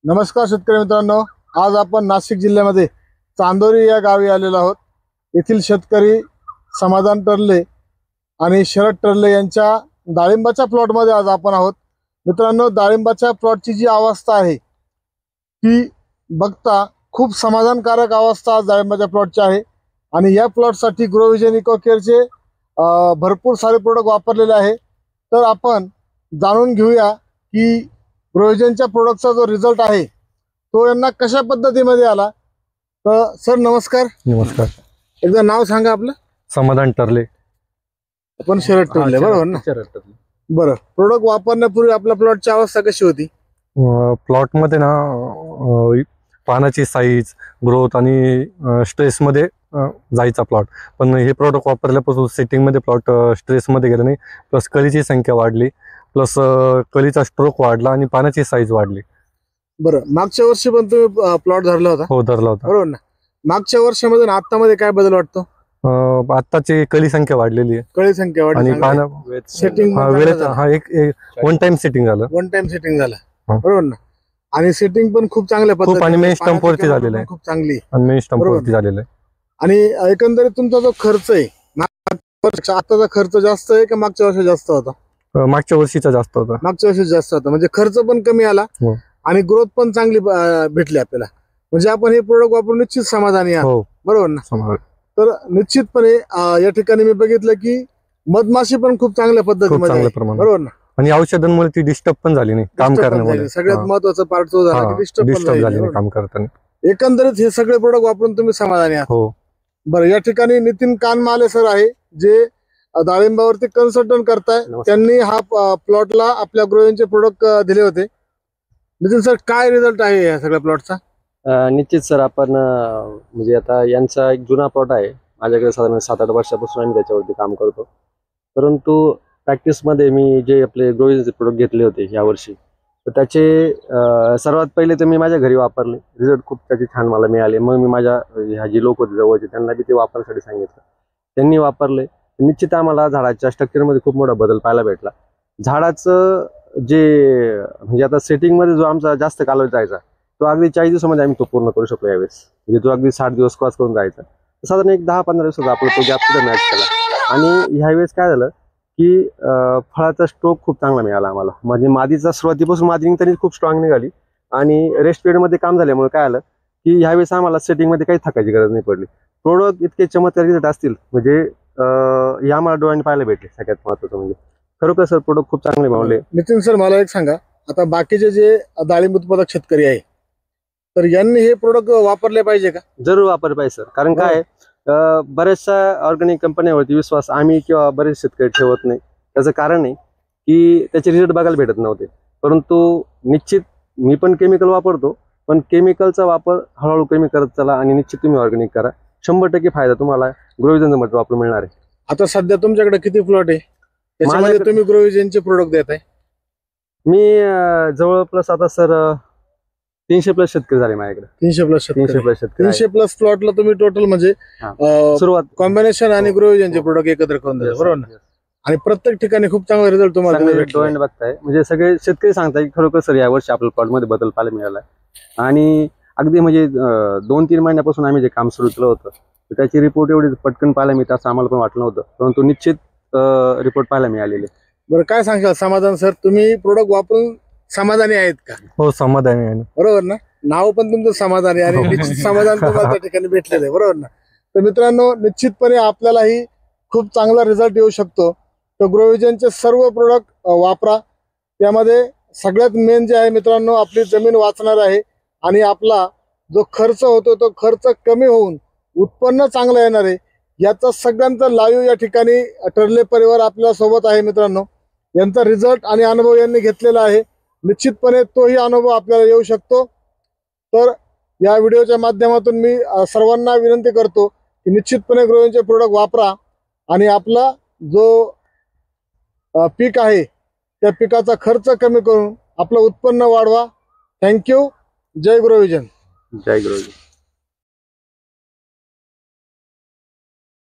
नमस्कार शेतकरी मित्रांनो, आज आपण नाशिक जिल्ह्यामध्ये चांदोरी या गावी आलेलो आहोत। येथील शेतकरी समाधान टर्ले आणि शरद टर्ले यांच्या डाळिंबाच्या प्लॉटमध्ये आज आपण आहोत। मित्रांनो, डाळिंबाच्या प्लॉटची जी अवस्था आहे ती बघता खूप समाधानकारक अवस्था आज डाळिंबाच्या प्लॉटची आहे। आणि या प्लॉटसाठी ग्रोविजन इकोकेअरचे भरपूर सारे प्रोडक्ट वापरलेले आहे। तर आपण जाणून घेऊया की ग्रोविजनच्या प्रोडक्टचा जो रिझल्ट आहे तो यांना कशा पद्धतीमध्ये आला। तर सर नमस्कार। नमस्कार। एकदा नाव सांगा आपलं। समाधान टर्ले। आपण शरद टर्ले, बरोबर ना? शरद टर्ले। बरं, प्रोडक्ट वापरण्यापूर्वी आपल्या प्लॉटची अवस्था कशी होती? प्लॉट मध्ये ना पानाची साईज, ग्रोथ आणि स्ट्रेस मध्ये जायचा प्लॉट, पण हे प्रोडक्ट वापरल्यापासून सेटिंग मध्ये प्लॉट स्ट्रेस मध्ये गेला नाही। प्लस कळीची संख्या वाढली, प्लस कळीचा स्ट्रोक वाढला आणि पानाची साईज वाढली। बरं, मागच्या वर्षी पण तुम्ही प्लॉट धरला होता? हो, धरला होता, बरोबर ना? मागच्या वर्षामध्ये आणि आतामध्ये काय बदल वाटतो? आताची कळी संख्या वाढलेली आहे, कळी संख्या वाढली आणि पान सेटिंग एक वन टाइम सेटिंग झालं। वन टाइम सेटिंग झालं, बरोबर ना? आणि सेटिंग पण खूप चांगल्या पद्धतीने आणि मेन स्टंप वरती झालेलं आहे, खूप चांगली आणि मेन स्टंप वरती झालेलं आहे। आणि एकंदरीत तुमचा जो खर्च आहे आताचा खर्च जास्त आहे का मागच्या वर्षी जास्त होता? मागच्या वर्षीचा जास्त होता। मागच्या वर्षी जास्त होता, म्हणजे खर्च पण कमी आला आणि ग्रोथ पण चांगली भेटली आपल्याला। म्हणजे आपण हे प्रोडक्ट वापरून निश्चित समाधानी आहोत, बरोबर ना? तर निश्चितपणे या ठिकाणी मी बघितलं की मधमाशी पण खूप चांगल्या पद्धतीमध्ये, बरोबर ना? आणि औषधांमुळे ती डिस्टर्ब पण झाली नाही काम करण्यामध्ये। सगळ्यात महत्वाचा पार्ट तो झाला की डिस्टर्ब झाली नाही काम करताना। एकंदरीत हे सगळे प्रोडक्ट वापरून तुम्ही समाधानी आहात? हो। बरं, या ठिकाणी नितीन कानमाले सर आहे जे डाळिंबावरती कन्सल्टंट करताय। त्यांनी हा प्लॉटला आपल्या ग्रोविंगचे प्रोडक्ट दिले होते। नितीन सर, काय रिझल्ट आहे या सगळ्या प्लॉटचा? निश्चित सर, आपण म्हणजे आता यांचा एक जुना प्लॉट आहे माझ्याकडे, साधारण 7-8 वर्षापासून आम्ही त्याच्यावरती काम करतो। परंतु प्रॅक्टिसमध्ये मी जे आपले ग्रोविंगचे प्रोडक्ट घेतले होते यावर्षी, तर त्याचे सर्वात पहिले तर मी माझ्या घरी वापरले, रिझल्ट खूप त्याचे छान मला मिळाले। मग मी माझ्या ह्या जी लोक होते जवळचे त्यांना बी ते वापरण्यासाठी सांगितलं, त्यांनी वापरले। निश्चित आम्हाला झाडाच्या स्ट्रक्चरमध्ये खूप मोठा बदल पाहायला भेटला। झाडाचं जे म्हणजे आता सेटिंगमध्ये जो आमचा जास्त कालावधी जायचा तो अगदी 40 दिवसामध्ये आम्ही तो पूर्ण करू शकलो यावेळेस। म्हणजे तो अगदी 60 दिवस क्रॉस करून जायचा, साधारण एक 10-15 दिवसाचा आपला तो गॅप सुद्धा मॅच केला। आणि ह्यावेळेस काय झालं की फळाचा स्ट्रोक खूप चांगला मिळाला आम्हाला। म्हणजे मादीचा सुरुवातीपासून मादी निघताना खूप स्ट्रॉंग निघाली, आणि रेस्ट पिरियडमध्ये काम झाल्यामुळे काय आलं की ह्यावेळेस आम्हाला सेटिंगमध्ये काही थकायची गरज नाही पडली। प्रोडक्ट इतके चमत्कारी रिझल्ट असतील म्हणजे हे आम्हाला डोळ्यांनी पाहायला भेटले। सगळ्यात महत्त्वाचं म्हणजे खरोखर सर प्रोडक्ट खूप चांगले मिळाले। नितीन सर, मला एक सांगा, आता बाकीचे जे डाळिंब उत्पादक शेतकरी आहे तर यांनी हे प्रोडक्ट वापरले पाहिजे का? जरूर वापरले पाहिजे सर, कारण काय बऱ्याचशा ऑर्गॅनिक कंपन्यांवरती विश्वास आम्ही किंवा बरेच शेतकरी ठेवत नाही। त्याचं कारण आहे की त्याचे रिझल्ट बघायला भेटत नव्हते। परंतु निश्चित मी पण केमिकल वापरतो, पण केमिकलचा वापर हळूहळू कमी करत चला आणि निश्चित तुम्ही ऑर्गॅनिक करा। 100% फायदा तुम्हाला ग्रोविजनचं मटेरियल वापरून मिळणार आहे। आता सध्या तुमच्याकडे किती प्लॉट आहे त्याच्यामध्ये तुम्ही ग्रोविजनचे प्रोडक्ट देत आहे? मी जवळपास आता सर 300+ शेतकरी झाले माझ्याकडे। 300+ शेतकरी, 300+ प्लॉटला तुम्ही टोटल म्हणजे सुरुवात कॉम्बिनेशन आणि ग्रोविजनचे प्रोडक्ट एकत्र करून दिले, बरोबर ना? आणि प्रत्येक ठिकाणी खूप चांगला रिझल्ट तुम्हाला डोळ्याने बघताय। म्हणजे सगळे शेतकरी सांगताय की खरोखर सर यावर्षी आपल्या प्लॉटमध्ये बदल पाहायला मिळाला। आणि अगदी म्हणजे 2-3 महिन्यापासून आम्ही जे काम सुरू केलं होतं तर त्याची रिपोर्ट एवढी पटकन पाहायला मिळतं असं आम्हाला पण वाटलं नव्हतं, परंतु निश्चित रिपोर्ट पाहायला मिळालेले। बरं, काय सांगाल समाधान सर, तुम्ही प्रोडक्ट वापरून समाधानी आहेत का? हो, समाधानी आहे, बरोबर ना? नाव पण तुमचं समाधानी आणि निश्चित समाधान तुम्हाला त्या ठिकाणी भेटलेलं आहे, बरोबर ना? तर मित्रांनो, निश्चितपणे आपल्यालाही खूप चांगला रिझल्ट येऊ शकतो। तर ग्रोविजनचे सर्व प्रोडक्ट वापरा। त्यामध्ये सगळ्यात मेन जे आहे मित्रांनो, आपली जमीन वाचणार आहे आणि आपला जो खर्च होतो तो खर्च कमी होऊन उत्पन्न चांगलं येणार आहे। याचा सगळ्यांचा लाईव्ह या ठिकाणी टर्ले परिवार आपल्या सोबत आहे मित्रांनो। यांचा रिझल्ट आणि अनुभव यांनी घेतलेला आहे, निश्चितपणे तोही अनुभव आपल्याला येऊ शकतो। तर या व्हिडिओच्या माध्यमातून मी सर्वांना विनंती करतो की निश्चितपणे ग्रोविंगचे प्रोडक्ट वापरा आणि आपला जो पीक आहे त्या पिकाचा खर्च कमी करून आपलं उत्पन्न वाढवा। थँक्यू। जय ग्रोविजन। जय ग्रोविजन।